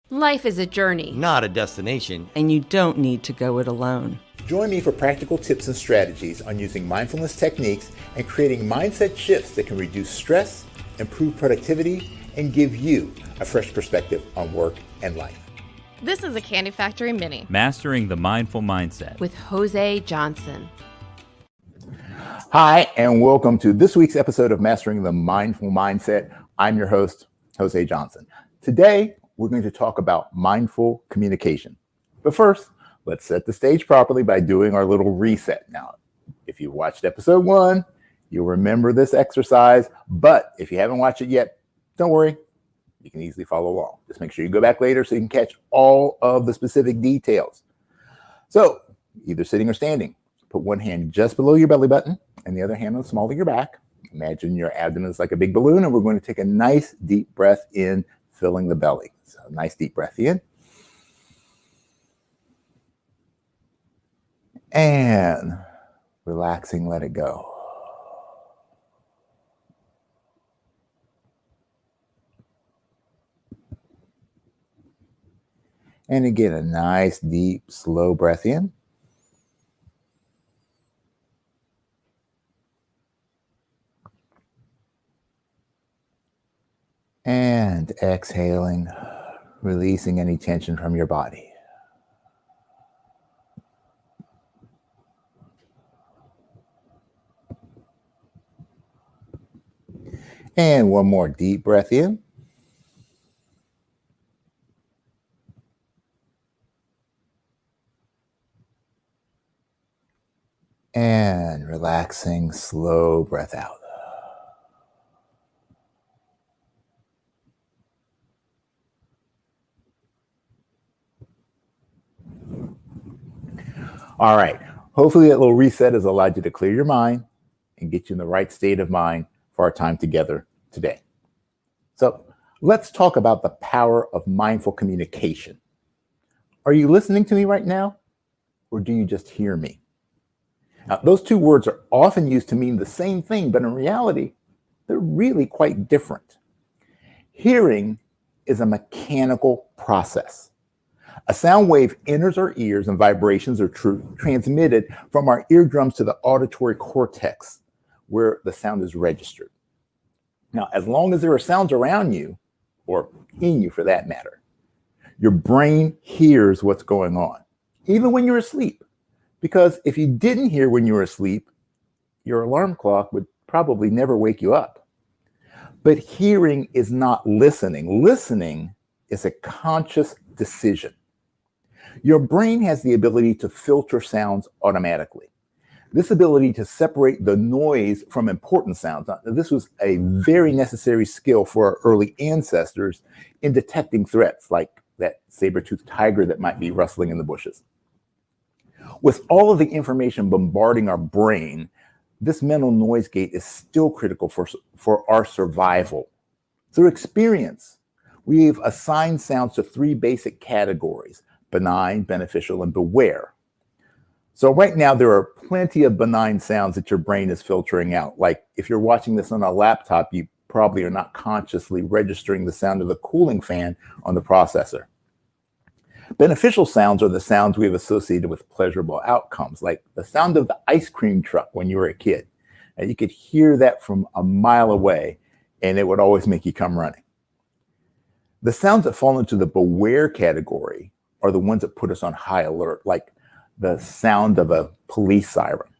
Life is a journey, not a destination. And you don't need to go it alone. Join me for practical tips and strategies on using mindfulness techniques and creating mindset shifts that can reduce stress, improve productivity, and give you a fresh perspective on work and life. This is a Candy Factory Mini. Mastering the Mindful Mindset with Jose Johnson. Hi, and welcome to this week's episode of Mastering the Mindful Mindset. I'm your host, Jose Johnson. Today, we're going to talk about mindful communication. But first, let's set the stage properly by doing our little reset. Now, if you watched episode 1, you'll remember this exercise. But if you haven't watched it yet, don't worry. You can easily follow along. Just make sure you go back later so you can catch all of the specific details. So, either sitting or standing, put one hand just below your belly button and the other hand on the small of your back. Imagine your abdomen is like a big balloon, and we're going to take a nice deep breath in, filling the belly. So, nice deep breath in. And relaxing, let it go. And again, a nice, deep, slow breath in. And exhaling, releasing any tension from your body. And one more deep breath in. And relaxing, slow breath out. All right. Hopefully that little reset has allowed you to clear your mind and get you in the right state of mind for our time together today. So let's talk about the power of mindful communication. Are you listening to me right now, or do you just hear me? Now, those two words are often used to mean the same thing, but in reality, they're really quite different. Hearing is a mechanical process. A sound wave enters our ears and vibrations are transmitted from our eardrums to the auditory cortex, where the sound is registered. Now, as long as there are sounds around you, or in you for that matter, your brain hears what's going on, even when you're asleep. Because if you didn't hear when you were asleep, your alarm clock would probably never wake you up. But hearing is not listening. Listening is a conscious decision. Your brain has the ability to filter sounds automatically. This ability to separate the noise from important sounds. Now, this was a very necessary skill for our early ancestors in detecting threats like that saber-toothed tiger that might be rustling in the bushes. With all of the information bombarding our brain, this mental noise gate is still critical for our survival. Through experience, we've assigned sounds to 3 basic categories: benign, beneficial, and beware. So right now, there are plenty of benign sounds that your brain is filtering out. Like if you're watching this on a laptop, you probably are not consciously registering the sound of the cooling fan on the processor. Beneficial sounds are the sounds we've associated with pleasurable outcomes, like the sound of the ice cream truck when you were a kid. And you could hear that from a mile away, and it would always make you come running. The sounds that fall into the beware category are the ones that put us on high alert, like the sound of a police siren.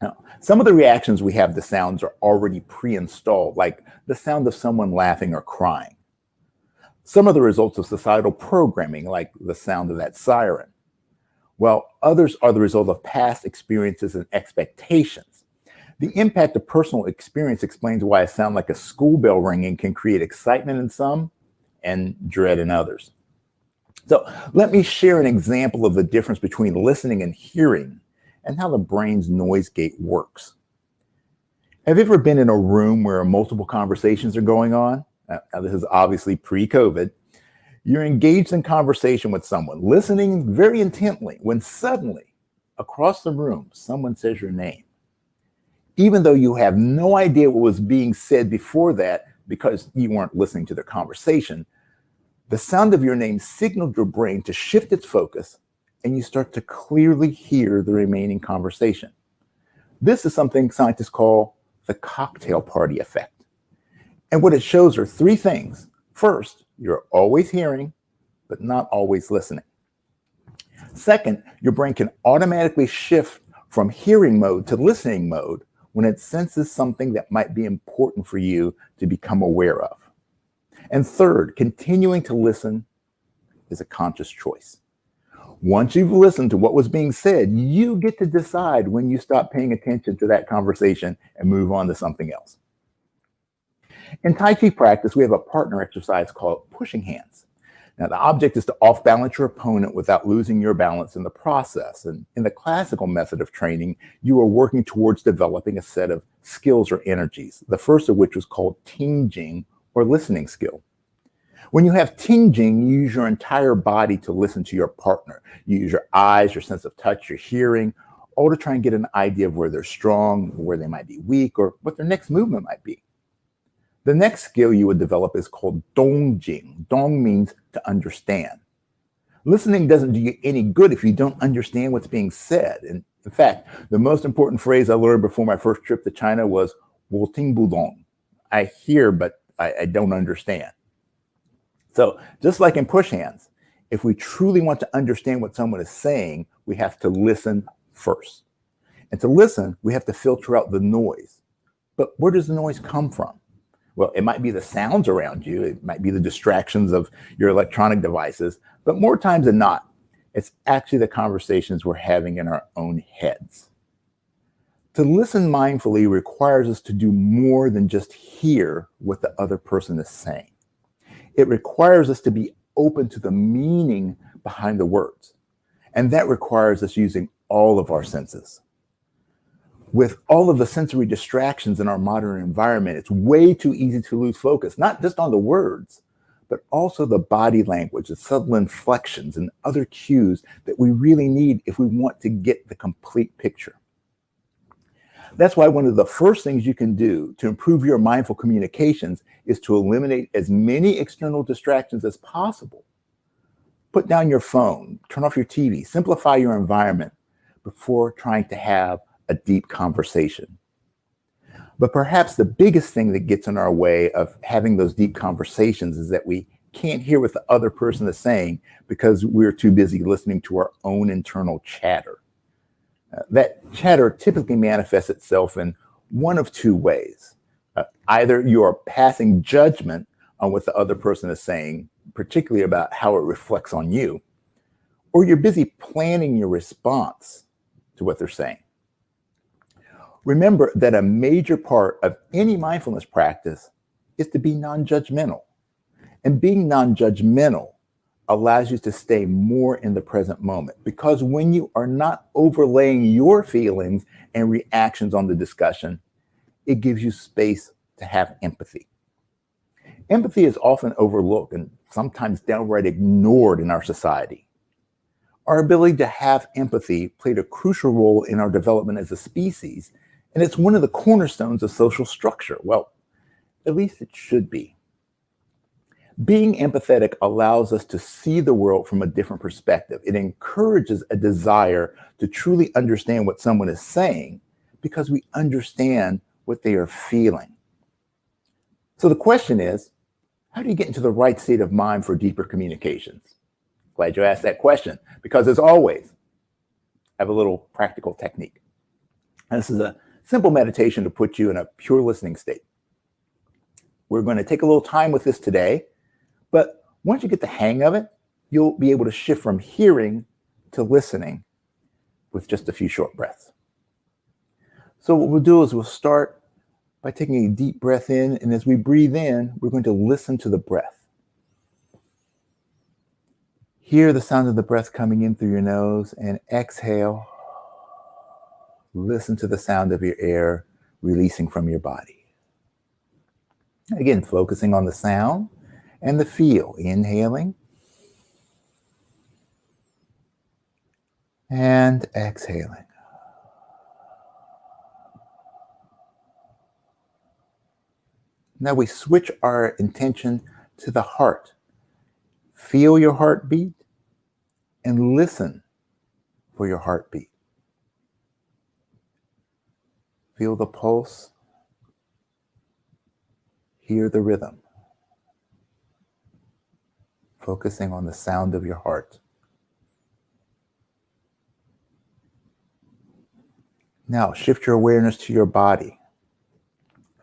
Now, some of the reactions we have to sounds are already pre-installed, like the sound of someone laughing or crying. Some of the results of societal programming, like the sound of that siren, while others are the result of past experiences and expectations. The impact of personal experience explains why a sound like a school bell ringing can create excitement in some and dread in others. So let me share an example of the difference between listening and hearing and how the brain's noise gate works. Have you ever been in a room where multiple conversations are going on? Now, this is obviously pre-COVID. You're engaged in conversation with someone, listening very intently, when suddenly, across the room, someone says your name. Even though you have no idea what was being said before that, because you weren't listening to their conversation, The sound of your name signaled your brain to shift its focus, and you start to clearly hear the remaining conversation. This is something scientists call the cocktail party effect. And what it shows are three things. First, you're always hearing, but not always listening. Second, your brain can automatically shift from hearing mode to listening mode when it senses something that might be important for you to become aware of. And third, continuing to listen is a conscious choice. Once you've listened to what was being said, you get to decide when you stop paying attention to that conversation and move on to something else. In Tai Chi practice, we have a partner exercise called pushing hands. Now, the object is to off-balance your opponent without losing your balance in the process. And in the classical method of training, you are working towards developing a set of skills or energies, the first of which was called Ting Jing, or listening skill. When you have Ting Jing, you use your entire body to listen to your partner. You use your eyes, your sense of touch, your hearing, all to try and get an idea of where they're strong, where they might be weak, or what their next movement might be. The next skill you would develop is called Dong Jing. Dong means to understand. Listening doesn't do you any good if you don't understand what's being said. And in fact, the most important phrase I learned before my first trip to China was Wo Ting Bu Dong. I hear, but I don't understand. So just like in push hands, if we truly want to understand what someone is saying, we have to listen first. And to listen, we have to filter out the noise. But where does the noise come from? Well, it might be the sounds around you. It might be the distractions of your electronic devices. But more times than not, it's actually the conversations we're having in our own heads. To listen mindfully requires us to do more than just hear what the other person is saying. It requires us to be open to the meaning behind the words. And that requires us using all of our senses. With all of the sensory distractions in our modern environment, it's way too easy to lose focus, not just on the words, but also the body language, the subtle inflections, and other cues that we really need if we want to get the complete picture. That's why one of the first things you can do to improve your mindful communications is to eliminate as many external distractions as possible. Put down your phone, turn off your TV, simplify your environment before trying to have a deep conversation. But perhaps the biggest thing that gets in our way of having those deep conversations is that we can't hear what the other person is saying because we're too busy listening to our own internal chatter. That chatter typically manifests itself in one of two ways. Either you are passing judgment on what the other person is saying, particularly about how it reflects on you, or you're busy planning your response to what they're saying. Remember that a major part of any mindfulness practice is to be non-judgmental. And being non-judgmental allows you to stay more in the present moment, because when you are not overlaying your feelings and reactions on the discussion, it gives you space to have empathy. Empathy is often overlooked and sometimes downright ignored in our society. Our ability to have empathy played a crucial role in our development as a species, and it's one of the cornerstones of social structure. Well, at least it should be. Being empathetic allows us to see the world from a different perspective. It encourages a desire to truly understand what someone is saying because we understand what they are feeling. So the question is, how do you get into the right state of mind for deeper communications? Glad you asked that question, because as always, I have a little practical technique. And this is a simple meditation to put you in a pure listening state. We're going to take a little time with this today, but once you get the hang of it, you'll be able to shift from hearing to listening with just a few short breaths. So what we'll do is we'll start by taking a deep breath in, and as we breathe in, we're going to listen to the breath. Hear the sound of the breath coming in through your nose, and exhale. Listen to the sound of your air releasing from your body. Again, focusing on the sound and the feel. Inhaling and exhaling. Now we switch our intention to the heart. Feel your heartbeat and listen for your heartbeat. Feel the pulse. Hear the rhythm. Focusing on the sound of your heart. Now shift your awareness to your body.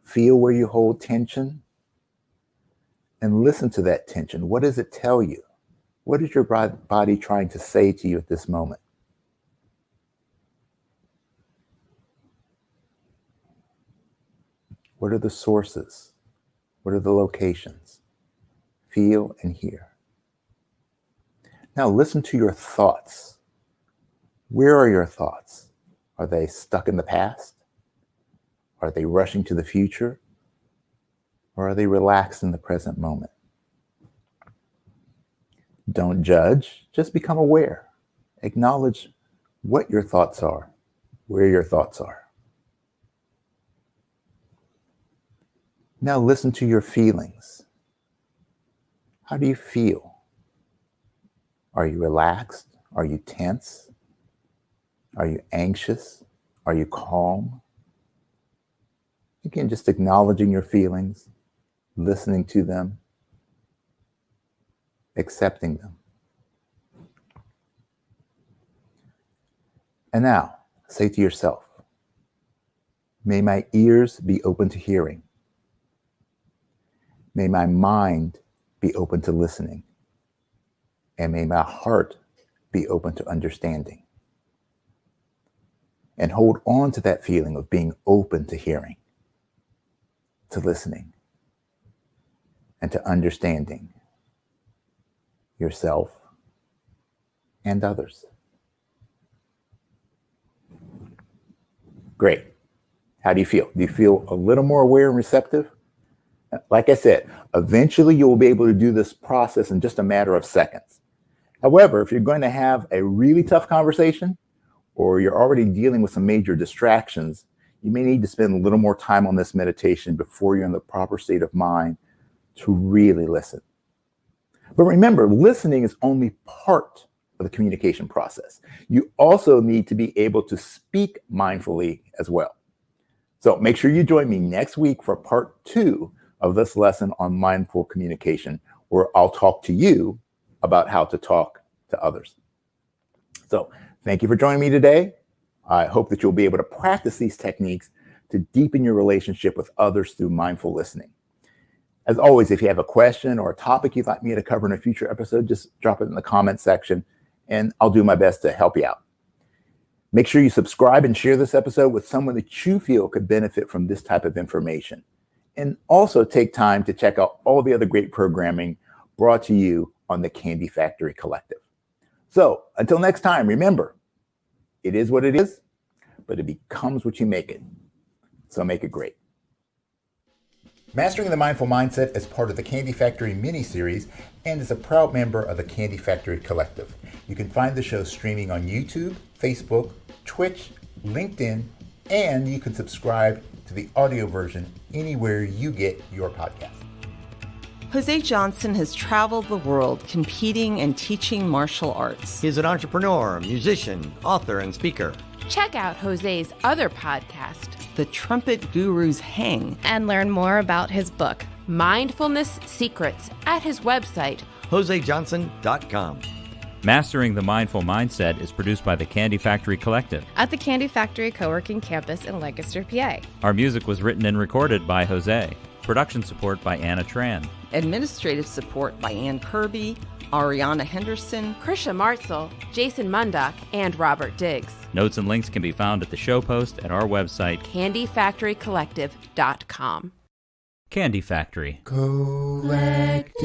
Feel where you hold tension and listen to that tension. What does it tell you? What is your body trying to say to you at this moment? What are the sources? What are the locations? Feel and hear. Now listen to your thoughts. Where are your thoughts? Are they stuck in the past? Are they rushing to the future? Or are they relaxed in the present moment? Don't judge, just become aware. Acknowledge what your thoughts are, where your thoughts are. Now listen to your feelings. How do you feel? Are you relaxed? Are you tense? Are you anxious? Are you calm? Again, just acknowledging your feelings, listening to them, accepting them. And now, say to yourself, may my ears be open to hearing. May my mind be open to listening. And may my heart be open to understanding. And hold on to that feeling of being open to hearing, to listening, and to understanding yourself and others. Great. How do you feel? Do you feel a little more aware and receptive? Like I said, eventually you will be able to do this process in just a matter of seconds. However, if you're going to have a really tough conversation, or you're already dealing with some major distractions, you may need to spend a little more time on this meditation before you're in the proper state of mind to really listen. But remember, listening is only part of the communication process. You also need to be able to speak mindfully as well. So make sure you join me next week for part 2 of this lesson on mindful communication, where I'll talk to you about how to talk to others. So thank you for joining me today. I hope that you'll be able to practice these techniques to deepen your relationship with others through mindful listening. As always, if you have a question or a topic you'd like me to cover in a future episode, just drop it in the comment section and I'll do my best to help you out. Make sure you subscribe and share this episode with someone that you feel could benefit from this type of information. And also take time to check out all the other great programming brought to you on the Candy Factory Collective. So until next time, remember, it is what it is, but it becomes what you make it. So make it great. Mastering the Mindful Mindset is part of the Candy Factory mini-series and is a proud member of the Candy Factory Collective. You can find the show streaming on YouTube, Facebook, Twitch, LinkedIn, and you can subscribe to the audio version anywhere you get your podcast. Jose Johnson has traveled the world competing and teaching martial arts. He's an entrepreneur, musician, author, and speaker. Check out Jose's other podcast, The Trumpet Gurus Hang. And learn more about his book, Mindfulness Secrets, at his website, josejohnson.com. Mastering the Mindful Mindset is produced by the Candy Factory Collective. at the Candy Factory Co-working Campus in Lancaster, PA. Our music was written and recorded by Jose. Production support by Anna Tran. Administrative support by Ann Kirby, Ariana Henderson. Krisha Martzel, Jason Mundock, and Robert Diggs. Notes and links can be found at the show post at our website, CandyFactoryCollective.com. Candy Factory. Collective.